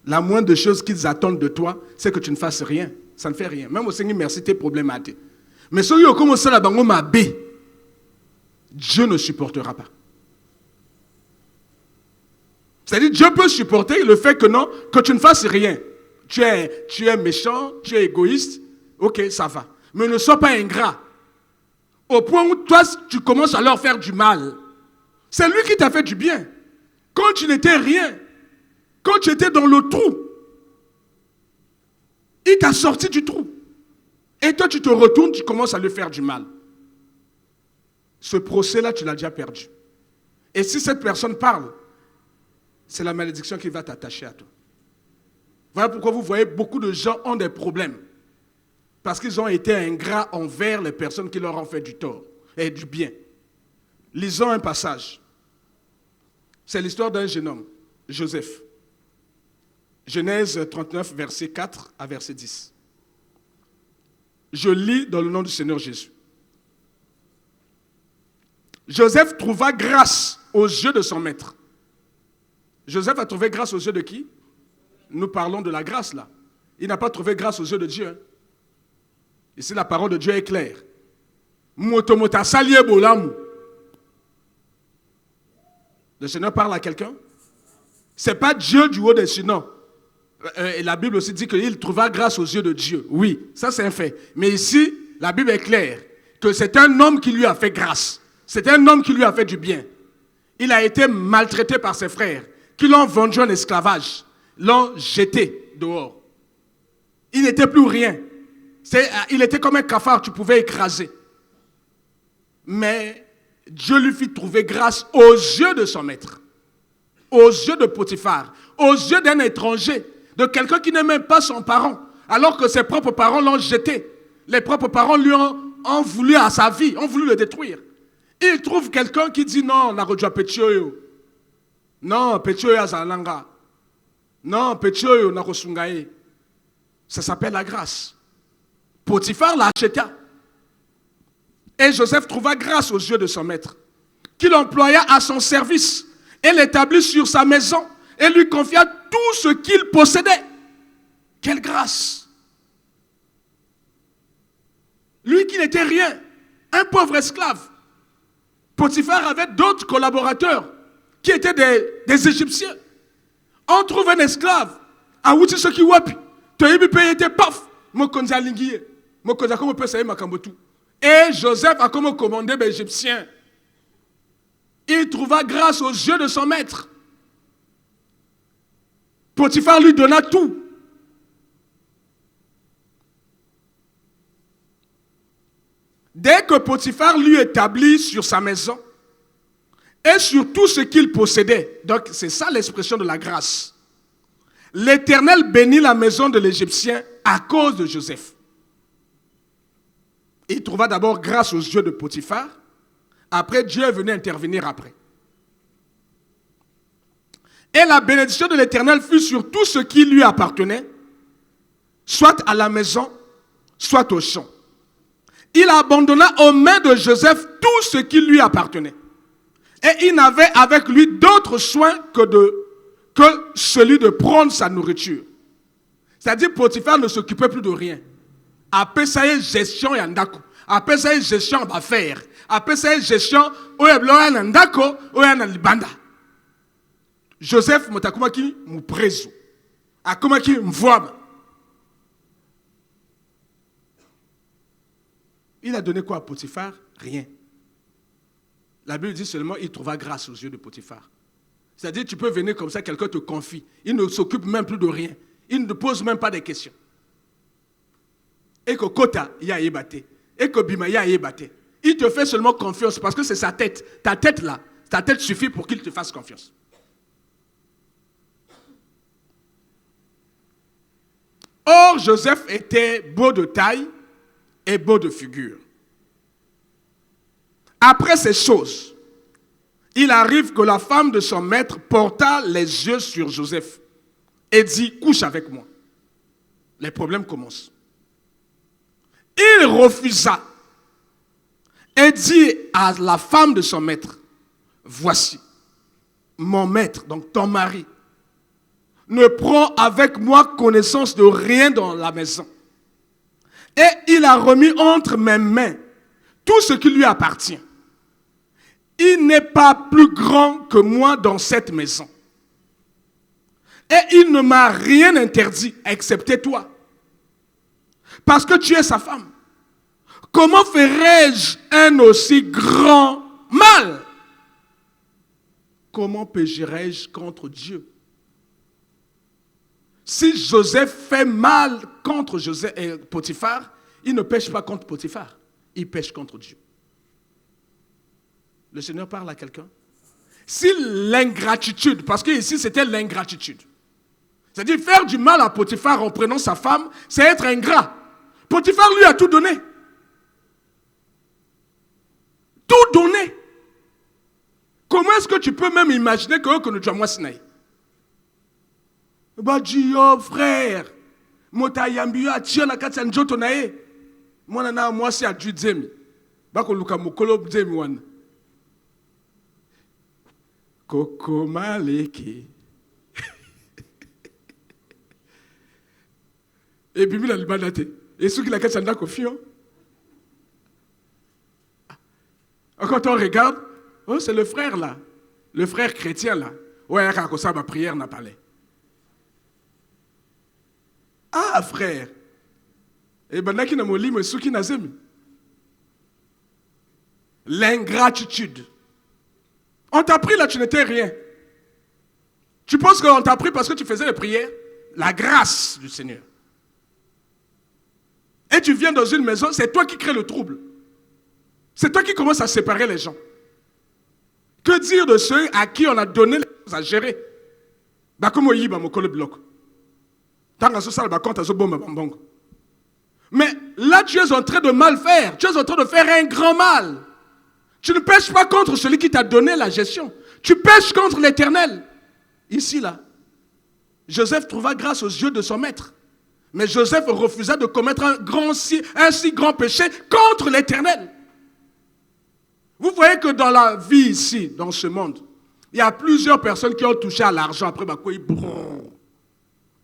La moindre chose qu'ils attendent de toi, c'est que tu ne fasses rien. Ça ne fait rien. Même au Seigneur, merci, tes problèmes à tes. Mais si vous commencez à la baie, Dieu ne supportera pas. C'est-à-dire, Dieu peut supporter le fait que non, que tu ne fasses rien. Tu es méchant, tu es égoïste, ok, ça va. Mais ne sois pas ingrat. Au point où toi, tu commences à leur faire du mal. C'est lui qui t'a fait du bien. Quand tu n'étais rien, quand tu étais dans le trou, il t'a sorti du trou. Et toi, tu te retournes, tu commences à lui faire du mal. Ce procès-là, tu l'as déjà perdu. Et si cette personne parle, c'est la malédiction qui va t'attacher à toi. Voilà pourquoi vous voyez beaucoup de gens ont des problèmes. Parce qu'ils ont été ingrats envers les personnes qui leur ont fait du tort et du bien. Lisons un passage. C'est l'histoire d'un jeune homme, Joseph. Genèse 39, verset 4 à verset 10. Je lis dans le nom du Seigneur Jésus. Joseph trouva grâce aux yeux de son maître. Joseph a trouvé grâce aux yeux de qui? Nous parlons de la grâce là. Il n'a pas trouvé grâce aux yeux de Dieu. Ici, la parole de Dieu est claire. Le Seigneur parle à quelqu'un. Ce n'est pas Dieu du haut des cieux, non. Et la Bible aussi dit qu'il trouva grâce aux yeux de Dieu. Oui, ça c'est un fait. Mais ici, la Bible est claire que c'est un homme qui lui a fait grâce. C'est un homme qui lui a fait du bien. Il a été maltraité par ses frères, qui l'ont vendu en esclavage, l'ont jeté dehors. Il n'était plus rien. Il était comme un cafard, tu pouvais écraser. Mais Dieu lui fit trouver grâce aux yeux de son maître, aux yeux de Potiphar, aux yeux d'un étranger, de quelqu'un qui n'est même pas son parent, alors que ses propres parents l'ont jeté. Les propres parents lui ont voulu à sa vie, ont voulu le détruire. Il trouve quelqu'un qui dit non, na rodja petioyo. Non, petioyo azalanga. Non, petioyo na rosungaye. Ça s'appelle la grâce. Potiphar l'acheta. Et Joseph trouva grâce aux yeux de son maître, qui l'employa à son service et l'établit sur sa maison et lui confia tout ce qu'il possédait. Quelle grâce! Lui qui n'était rien, un pauvre esclave. Potiphar avait d'autres collaborateurs qui étaient des Égyptiens. On trouve un esclave. A outi ce qui wapi. Toyebi paye était paf. Mokonza lingiye. Mokonza comme peut sayer makambotu. Et Joseph a comme commandé les Égyptiens. Il trouva grâce aux yeux de son maître. Potiphar lui donna tout. Dès que Potiphar lui établit sur sa maison et sur tout ce qu'il possédait, donc c'est ça l'expression de la grâce, l'Éternel bénit la maison de l'Égyptien à cause de Joseph. Il trouva d'abord grâce aux yeux de Potiphar, après Dieu est venu intervenir après. Et la bénédiction de l'Éternel fut sur tout ce qui lui appartenait, soit à la maison, soit au champ. il abandonna aux mains de Joseph tout ce qui lui appartenait. Et il n'avait avec lui d'autres soins que celui de prendre sa nourriture. C'est-à-dire Potiphar ne s'occupait plus de rien. Après ça, il y a gestion et ndako. Après ça, il y a gestion d'affaires. Après ça, il y a gestion de ndako ou de libanda. Joseph motakumaki muprezo. Akumaki mvoama. Il a donné quoi à Potiphar? Rien. La Bible dit seulement il trouva grâce aux yeux de Potiphar. C'est-à-dire tu peux venir comme ça, quelqu'un te confie. Il ne s'occupe même plus de rien. Il ne pose même pas de questions. Et que Kota, il a ébatté. Et que Bima, il a ébatté. Il te fait seulement confiance parce que c'est sa tête. Ta tête là, ta tête suffit pour qu'il te fasse confiance. Or, Joseph était beau de taille et beau de figure. Après ces choses, il arrive que la femme de son maître porta les yeux sur Joseph et dit, couche avec moi. Les problèmes commencent. Il refusa et dit à la femme de son maître, voici, mon maître, donc ton mari, ne prend avec moi connaissance de rien dans la maison. Et il a remis entre mes mains tout ce qui lui appartient. Il n'est pas plus grand que moi dans cette maison. Et il ne m'a rien interdit, excepté toi. Parce que tu es sa femme. Comment ferais-je un aussi grand mal? Comment pécherais-je contre Dieu? Si Joseph fait mal contre Potiphar, il ne pêche pas contre Potiphar, il pêche contre Dieu. Le Seigneur parle à quelqu'un. Si l'ingratitude, parce que ici c'était l'ingratitude, c'est-à-dire faire du mal à Potiphar en prenant sa femme, c'est être ingrat. Potiphar lui a tout donné. Tout donné. Comment est-ce que tu peux même imaginer que nous sommes Sinaï? Bah Dieu, frère, mota yambio atio na kati njoto na ye. Mwana na mwasi a judemi. Bako luka mukolo bdemi wana. Koko maleke. Et puis la libandate. Et ceux qui la kati ndako fion. Quand on regarde, oh c'est le frère là, le frère chrétien là. Ouais, quand ça ma prière n'a pas l'air. Ah, frère. Et ben, l'ingratitude. On t'a pris là, tu n'étais rien. Tu penses qu'on t'a pris parce que tu faisais les prières? La grâce du Seigneur. Et tu viens dans une maison, c'est toi qui crée le trouble. C'est toi qui commences à séparer les gens. Que dire de ceux à qui on a donné les choses à gérer? Mais là, tu es en train de mal faire. Tu es en train de faire un grand mal. Tu ne pêches pas contre celui qui t'a donné la gestion. Tu pêches contre l'Éternel. Ici, là, Joseph trouva grâce aux yeux de son maître. Mais Joseph refusa de commettre un si grand péché contre l'Éternel. Vous voyez que dans la vie ici, dans ce monde, il y a plusieurs personnes qui ont touché à l'argent après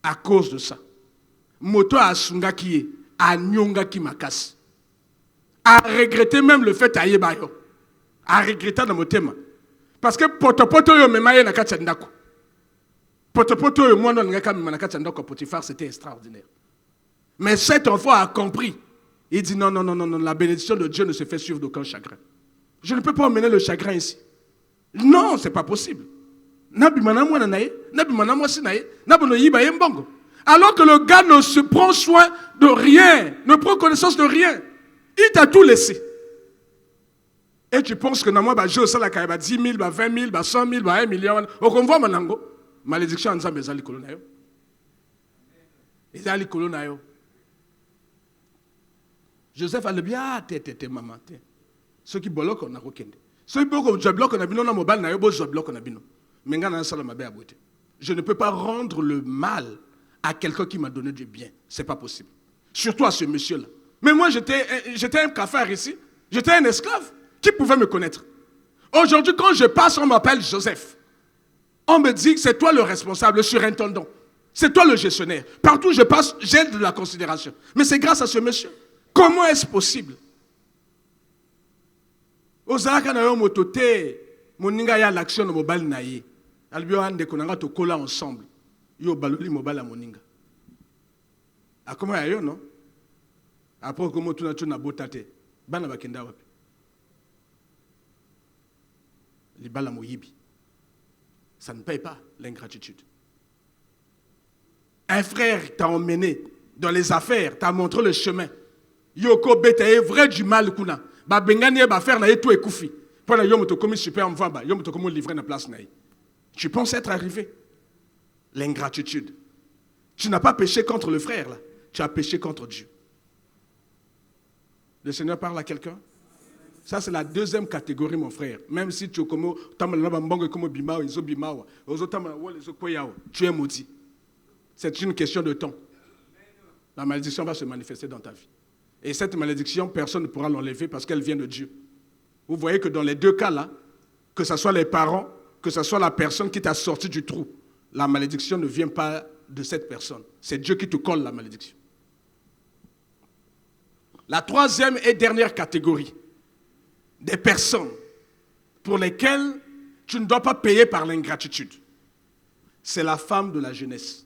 à cause de ça. Moto a sunga qui est, a nyonga qui makas. A regretté même le fait à yebayo. A regretté dans mon thème. Parce que potopoto yo memaye na katandako. Potopoto yo mono ngaka na katandako Potiphar, c'était extraordinaire. Mais cet enfant a compris. Il dit non, la bénédiction de Dieu ne se fait suivre d'aucun chagrin. Je ne peux pas emmener le chagrin ici. Non, c'est pas possible. Alors que le gars ne se prend soin de rien, ne prend connaissance de rien. Il t'a tout laissé. Et tu penses que moi, je sais la 10 000, 20 000, 100 000, 1 million. Au convoi, manango, malédiction en Zambie, les colonayo. Les colonayo. Joseph a le bien, maman. Ceux qui bloquent, on a aucun. Ceux qui bloquent, on a bino, on a mobile, on a bloqué, on a bino. Je ne peux pas rendre le mal à quelqu'un qui m'a donné du bien. Ce n'est pas possible. Surtout à ce monsieur-là. Mais moi, j'étais un cafard ici. J'étais un esclave. Qui pouvait me connaître? Aujourd'hui, quand je passe, on m'appelle Joseph. On me dit que c'est toi le responsable, le surintendant. C'est toi le gestionnaire. Partout où je passe, j'ai de la considération. Mais c'est grâce à ce monsieur. Comment est-ce possible? Ozalaka na yo motote, moninga ya l'action no mobile na ye. Albio ande konanga to kola ensemble. Yo baloli mobile a moninga. A comment yo non? Après comment tu na botate. Bana bakenda wapi? Libala moyibi. Ça ne paye pas l'ingratitude. Un frère t'a emmené dans les affaires, t'a montré le chemin. Yoko betaye vrai du mal kuna. Ba bengani ba faire na tout ekoufi. Pendant yo moto commis super mvamba, yo moto comme livrer na place na. Tu penses être arrivé? L'ingratitude. Tu n'as pas péché contre le frère là, tu as péché contre Dieu. Le Seigneur parle à quelqu'un? Ça, c'est la deuxième catégorie, mon frère. Même si tu es maudit. C'est une question de temps. La malédiction va se manifester dans ta vie. Et cette malédiction, personne ne pourra l'enlever parce qu'elle vient de Dieu. Vous voyez que dans les deux cas-là, que ce soit les parents, que ce soit la personne qui t'a sorti du trou, la malédiction ne vient pas de cette personne. C'est Dieu qui te colle la malédiction. La troisième et dernière catégorie des personnes pour lesquelles tu ne dois pas payer par l'ingratitude, c'est la femme de la jeunesse.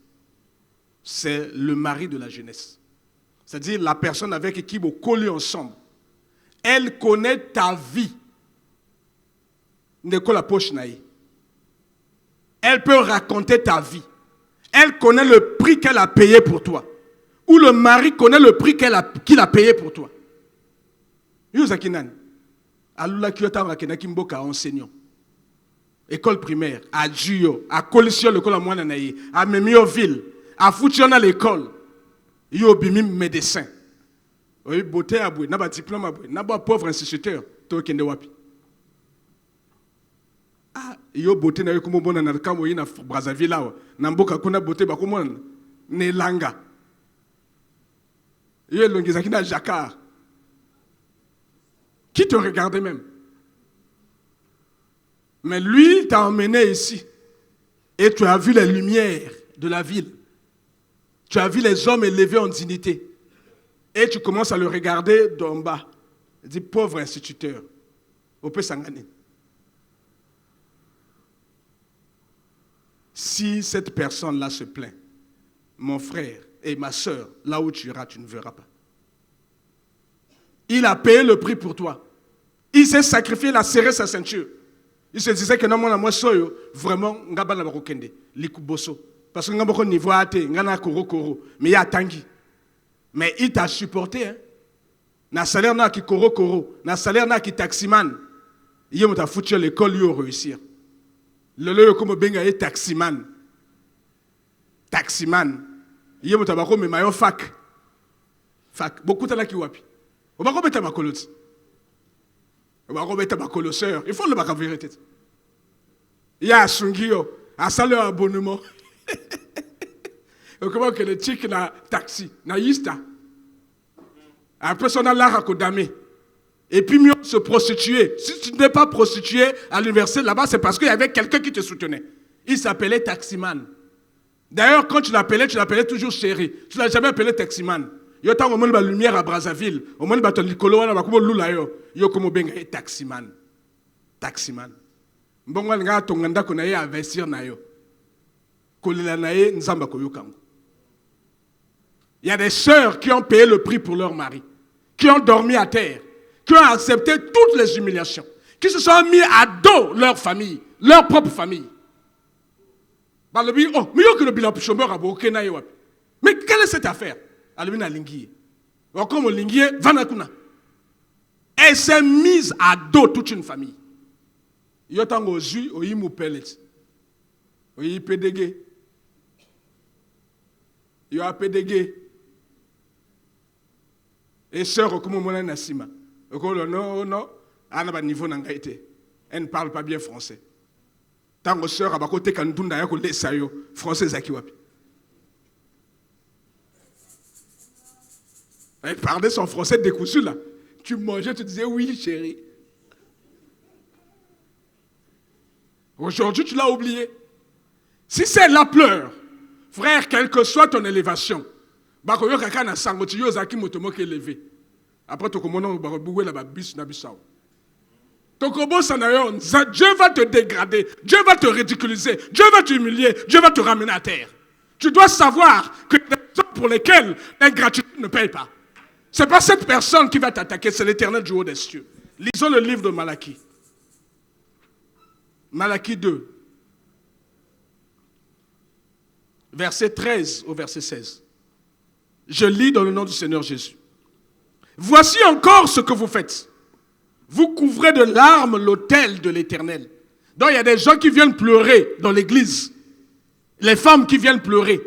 C'est le mari de la jeunesse. C'est-à-dire la personne avec qui vous collez ensemble. Elle connaît ta vie. Elle peut raconter ta vie. Elle connaît le prix qu'elle a payé pour toi. Ou le mari connaît le prix qu'il a payé pour toi. Alula Kyotan Rakenaki Mboka enseignant. École primaire, à Juyo, à Colisio, l'école à Moananaï, à Mémioville, à Foutiona l'école. Yo bimi médecin. Oui, beauté à bout, n'a pas diplôme à bout, n'a pas pauvre instituteur, to kende wapi. Ah, yo beauté na yo comme bon na kamo ina Brazzaville là, na mboka kuna beauté ba comme ne langa. Yo longizaki na Jakar. Qui te regardait même? Mais lui, il t'a emmené ici. Et tu as vu les lumières de la ville. Tu as vu les hommes élevés en dignité. Et tu commences à le regarder d'en bas. Il dit, pauvre instituteur. On peut s'engager. Si cette personne-là se plaint, mon frère et ma soeur, là où tu iras, tu ne verras pas. Il a payé le prix pour toi. Il s'est sacrifié, il a serré sa ceinture. Il se disait que non, moi, vraiment, ngaba na bakokende, likuboso. Parce que ngaba ko niveau ate, ngana koro, mais il a tangi. Mais il t'a supporté, hein. Na salaire na ki koro, na salaire na ki taximan. Il m'a foutu à l'école, il a réussir. Le yo comme benga est taximan. Taximan. Il m'a bako me mayo fac. Fac. Beaucoup de la ki wapi. On va remettre ma colosse. On va remettre ma colosseur. Il faut le bac vérité. Il y a un sungio, un salaire abonnement. Comment que le tic na taxi, na yista. Après, on a l'art à Kodame. Et puis, mieux se prostituer. Si tu n'es pas prostitué à l'université là-bas, c'est parce qu'il y avait quelqu'un qui te soutenait. Il s'appelait Taximan. D'ailleurs, quand tu l'appelais toujours chéri. Tu ne l'as jamais appelé Taximan. Yo ta omoni ba lumière à Brazzaville, omoni ba to likolo wana ba kubo lula yo komo benga taximan. Taximan. Mbongo nga to nganda ko na ye investir na yo. Kolela na ye nzamba ko yokango. Il y a des sœurs qui ont payé le prix pour leur mari, qui ont dormi à terre, qui ont accepté toutes les humiliations, qui se sont mis à dos leur famille, leur propre famille. Ba le bi oh, mais yo que le bilan chômeur a boké na yo. Mais quelle est cette affaire? Elle s'est mise à dos toute une famille. Il y a tant d'ozu, il y a pellet. Il y a PDG. Il y a PDG. Et sœur, comme on a Nassima. Non, elle n'a pas de niveau d'angaïté. Elle ne parle pas bien français. Tant que sœur, elle a côté Kandunda, elle a côté Sayo, français Zakiwapi. Elle parlait son français décousu là. Tu mangeais, tu disais oui, chérie. Aujourd'hui, tu l'as oublié. Si celle-là pleure, frère, quelle que soit ton élévation, après, Dieu va te dégrader, Dieu va te ridiculiser, Dieu va t'humilier, Dieu va te ramener à terre. Tu dois savoir que les raisons pour lesquelles l'ingratitude ne paye pas. Ce n'est pas cette personne qui va t'attaquer, c'est l'Éternel du haut des cieux. Lisons le livre de Malachie. Malachie 2, verset 13 au verset 16. Je lis dans le nom du Seigneur Jésus. Voici encore ce que vous faites. Vous couvrez de larmes l'autel de l'Éternel. Donc il y a des gens qui viennent pleurer dans l'église. Les femmes qui viennent pleurer.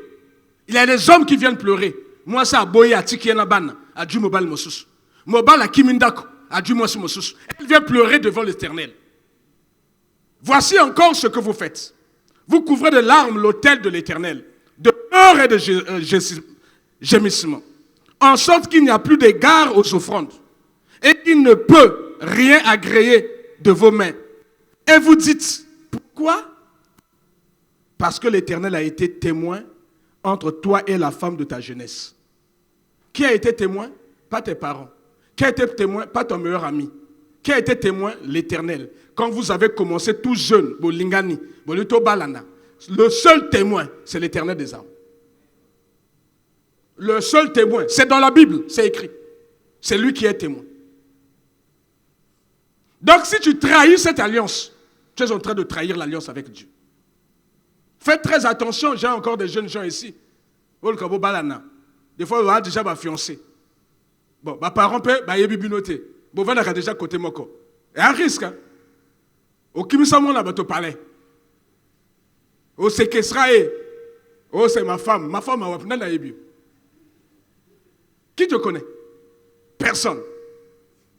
Il y a des hommes qui viennent pleurer. Moi, ça a boyé à Tikienabana, à Dieu Mobal Mosus. Mobal à Kimindako, à Dieu Mosus. Elle vient pleurer devant l'Éternel. Voici encore ce que vous faites. Vous couvrez de larmes l'autel de l'Éternel, de pleurs et de gémissements, en sorte qu'il n'y a plus d'égard aux offrandes, et qu'il ne peut rien agréer de vos mains. Et vous dites, pourquoi? Parce que l'Éternel a été témoin entre toi et la femme de ta jeunesse. Qui a été témoin? Pas tes parents. Qui a été témoin? Pas ton meilleur ami. Qui a été témoin? L'Éternel. Quand vous avez commencé tout jeune, le seul témoin, c'est l'Éternel des armes. Le seul témoin, c'est dans la Bible, c'est écrit. C'est lui qui est témoin. Donc si tu trahis cette alliance, tu es en train de trahir l'alliance avec Dieu. Faites très attention, j'ai encore des jeunes gens ici. Des fois, on a déjà ma fiancée. Bon, ma parent peut, y bibinoté. Bon, on a déjà côté moko. Et un risque, hein. Au Kimisamon, là, tu parlais. Au Sekesrae. Oh, c'est ma femme. Ma femme, qui te connaît? Personne.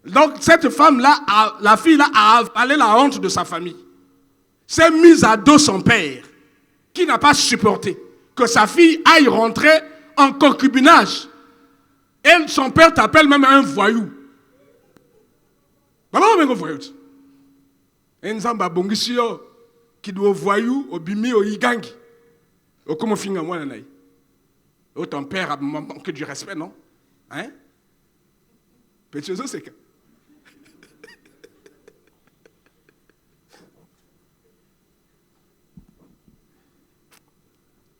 Donc, cette femme-là, la fille-là, a avalé la honte de sa famille. S'est mise à dos son père, qui n'a pas supporté que sa fille aille rentrer en concubinage. Et son père t'appelle même un voyou. Maman, on est un voyou. Enzamba bongisio, qui doit voyou, au bimi, au igangi. Au comment finir moi, nanaï. Oh, ton père a manqué du respect, non? Hein? Petit chose, c'est que.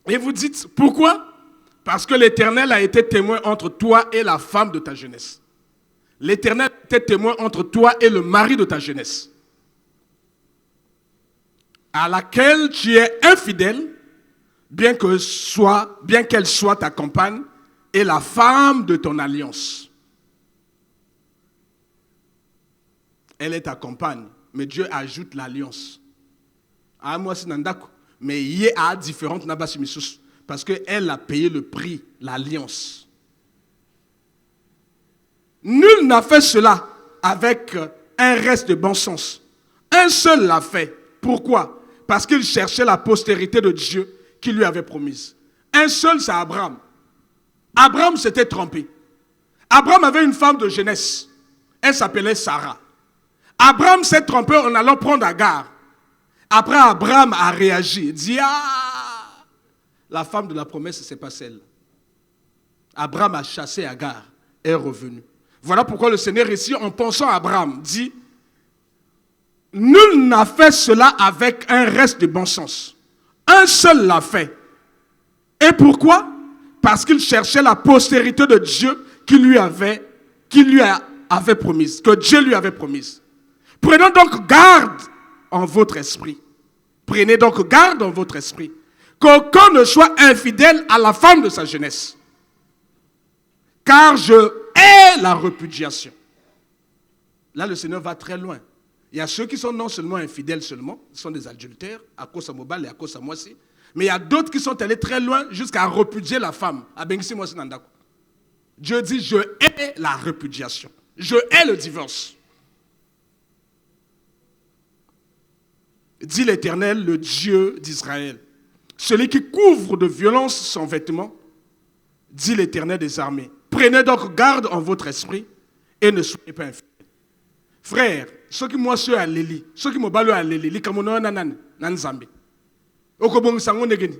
Et vous dites, pourquoi? Parce que l'Éternel a été témoin entre toi et la femme de ta jeunesse. L'Éternel a été témoin entre toi et le mari de ta jeunesse, à laquelle tu es infidèle, bien qu'elle soit ta compagne et la femme de ton alliance. Elle est ta compagne, mais Dieu ajoute l'alliance. Ah, moi, c'est Nandako. Mais il y a différentes nabasimisus parce qu'elle a payé le prix, l'alliance. Nul n'a fait cela avec un reste de bon sens. Un seul l'a fait. Pourquoi? Parce qu'il cherchait la postérité de Dieu qui lui avait promise. Un seul, c'est Abraham. Abraham s'était trompé. Abraham avait une femme de jeunesse. Elle s'appelait Sarah. Abraham s'est trompé en allant prendre Agar. Après, Abraham a réagi. Il dit, ah, la femme de la promesse, ce n'est pas celle. Abraham a chassé Agar et est revenu. Voilà pourquoi le Seigneur ici, en pensant à Abraham, dit, nul n'a fait cela avec un reste de bon sens. Un seul l'a fait. Et pourquoi? Parce qu'il cherchait la postérité de Dieu qui lui avait promise, que Dieu lui avait promise. Prenons donc garde en votre esprit. Prenez donc garde en votre esprit qu'aucun ne soit infidèle à la femme de sa jeunesse. Car je hais la répudiation. Là, le Seigneur va très loin. Il y a ceux qui sont non seulement infidèles seulement, ils sont des adultères, à cause de Mobal et à cause de Moissi, mais il y a d'autres qui sont allés très loin jusqu'à repudier la femme. Dieu dit, je hais la répudiation. Je hais le divorce. Dit l'Éternel, le Dieu d'Israël. Celui qui couvre de violence son vêtement, dit l'Éternel des armées. Prenez donc garde en votre esprit et ne soyez pas infidèles. Frère, ceux qui m'ont su à l'Élie, ceux qui m'ont balu à l'Élie, les Camerounais nan Zambie. Okobong sango negeni.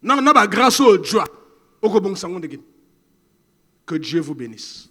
Non, pas grâce au Dieu. Okobong sango negeni. Que Dieu vous bénisse.